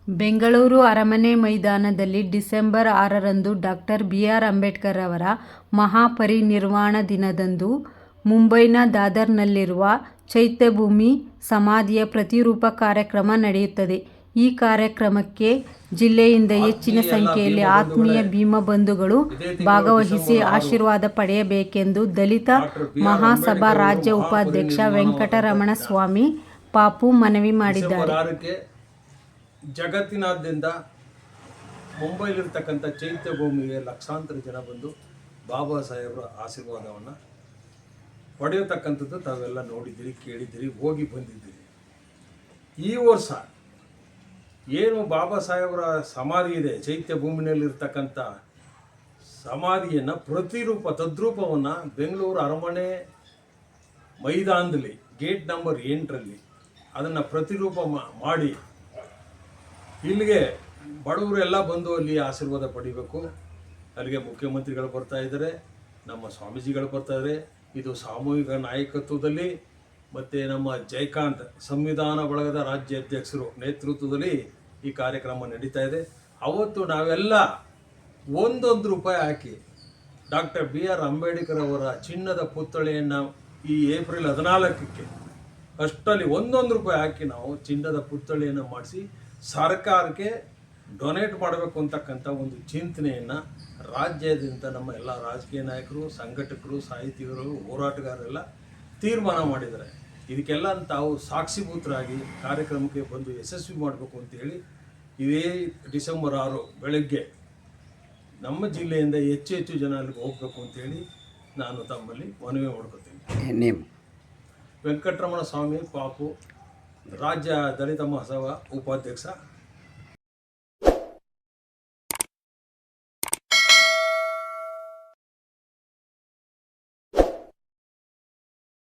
ಬೆಂಗಳೂರು ಅರಮನೆ ಮೈದಾನದಲ್ಲಿ December 6ರಂದು doctor B R. Ambedkar ಅವರ ಮಹಾಪರಿನಿರ್ವಾಣ ದಿನದಂದು ಮುಂಬೈನ ದಾದರ್ನಲ್ಲಿರುವ ಚೈತ್ಯಭೂಮಿ ಸಮಾಧಿಯ ಪ್ರತಿರೂಪ ಕಾರ್ಯಕ್ರಮ ನಡೆಯುತ್ತದೆ. ಈ ಕಾರ್ಯಕ್ರಮಕ್ಕೆ ಜಿಲ್ಲೆಯಿಂದ ಹೆಚ್ಚಿನ ಸಂಖ್ಯೆಯಲ್ಲಿ ಆತ್ಮೀಯ ಭೀಮಬಂಧುಗಳು ಭಾಗವಹಿಸಿ ಆಶೀರ್ವಾದ ಪಡೆಯಬೇಕೆಂದು ದಲಿತ ಮಹಾಸಭಾ ರಾಜ್ಯ ಉಪಾಧ್ಯಕ್ಷ ವೆಂಕಟರಮಣ ಸ್ವಾಮಿ ಪಾಪು ಮನವಿ ಮಾಡಿದ್ದಾರೆ. ಜಗತ್ತಿನಾದ್ಯಂತ ಮುಂಬೈಲಿರ್ತಕ್ಕಂಥ ಚೈತ್ಯಭೂಮಿಗೆ ಲಕ್ಷಾಂತರ ಜನ ಬಂದು ಬಾಬಾ ಸಾಹೇಬರ ಆಶೀರ್ವಾದವನ್ನು ಪಡೆಯತಕ್ಕಂಥದ್ದು ತಾವೆಲ್ಲ ನೋಡಿದ್ದೀರಿ, ಕೇಳಿದ್ದೀರಿ, ಹೋಗಿ ಬಂದಿದ್ದೀರಿ. ಈ ವರ್ಷ ಏನು ಬಾಬಾ ಸಾಹೇಬರ ಸಮಾಧಿ ಇದೆ, ಚೈತ್ಯಭೂಮಿನಲ್ಲಿರ್ತಕ್ಕಂಥ ಸಮಾಧಿಯನ್ನು ತದ್ರೂಪವನ್ನು ಬೆಂಗಳೂರು ಅರಮನೆ ಮೈದಾನದಲ್ಲಿ ಗೇಟ್ ನಂಬರ್ 8ರಲ್ಲಿ ಅದನ್ನು ಪ್ರತಿರೂಪ ಮಾಡಿ ಇಲ್ಲಿಗೆ ಬಡವರೆಲ್ಲ ಬಂದು ಅಲ್ಲಿ ಆಶೀರ್ವಾದ ಪಡಿಬೇಕು. ಅಲ್ಲಿಗೆ ಮುಖ್ಯಮಂತ್ರಿಗಳು ಬರ್ತಾ ಇದ್ದಾರೆ, ನಮ್ಮ ಸ್ವಾಮೀಜಿಗಳು ಬರ್ತಾ ಇದ್ದಾರೆ. ಇದು ಸಾಮೂಹಿಕ ನಾಯಕತ್ವದಲ್ಲಿ ಮತ್ತು ನಮ್ಮ ಜಯಕಾಂತ್ ಸಂವಿಧಾನ ಬಳಗದ ರಾಜ್ಯ ಅಧ್ಯಕ್ಷರು ನೇತೃತ್ವದಲ್ಲಿ ಈ ಕಾರ್ಯಕ್ರಮ ನಡೀತಾ ಇದೆ. ಅವತ್ತು ನಾವೆಲ್ಲ ₹1 ಹಾಕಿ ಡಾಕ್ಟರ್ ಬಿ.ಆರ್. ಅಂಬೇಡ್ಕರ್ ಅವರ ಚಿನ್ನದ ಪುತ್ಥಳಿಯನ್ನು ಈ ಏಪ್ರಿಲ್ 14ಕ್ಕೆ ಅಷ್ಟರಲ್ಲಿ ₹1 ಹಾಕಿ ನಾವು ಚಿನ್ನದ ಪುತ್ಥಳಿಯನ್ನು ಮಾಡಿಸಿ ಸರ್ಕಾರಕ್ಕೆ ಡೊನೇಟ್ ಮಾಡಬೇಕು ಅಂತಕ್ಕಂಥ ಒಂದು ಚಿಂತನೆಯನ್ನು ರಾಜ್ಯಾದ್ಯಂತ ನಮ್ಮ ಎಲ್ಲ ರಾಜಕೀಯ ನಾಯಕರು, ಸಂಘಟಕರು, ಸಾಹಿತಿಗರು, ಹೋರಾಟಗಾರರೆಲ್ಲ ತೀರ್ಮಾನ ಮಾಡಿದ್ದಾರೆ. ಇದಕ್ಕೆಲ್ಲ ತಾವು ಸಾಕ್ಷಿಭೂತರಾಗಿ ಕಾರ್ಯಕ್ರಮಕ್ಕೆ ಬಂದು ಯಶಸ್ವಿ ಮಾಡಬೇಕು ಅಂತೇಳಿ ಇದೇ ಡಿಸೆಂಬರ್ 6 ಬೆಳಗ್ಗೆ ನಮ್ಮ ಜಿಲ್ಲೆಯಿಂದ ಹೆಚ್ಚು ಜನ ಅಲ್ಲಿಗೆ ಹೋಗಬೇಕು ಅಂತೇಳಿ ನಾನು ತಮ್ಮಲ್ಲಿ ಮನವಿ ಮಾಡ್ಕೊತೀನಿ. ವೆಂಕಟರಮಣ ಸ್ವಾಮಿ ಪಾಪು, ರಾಜ್ಯ ದಲಿತ ಮಹಾಸಭಾ ಉಪಾಧ್ಯಕ್ಷ.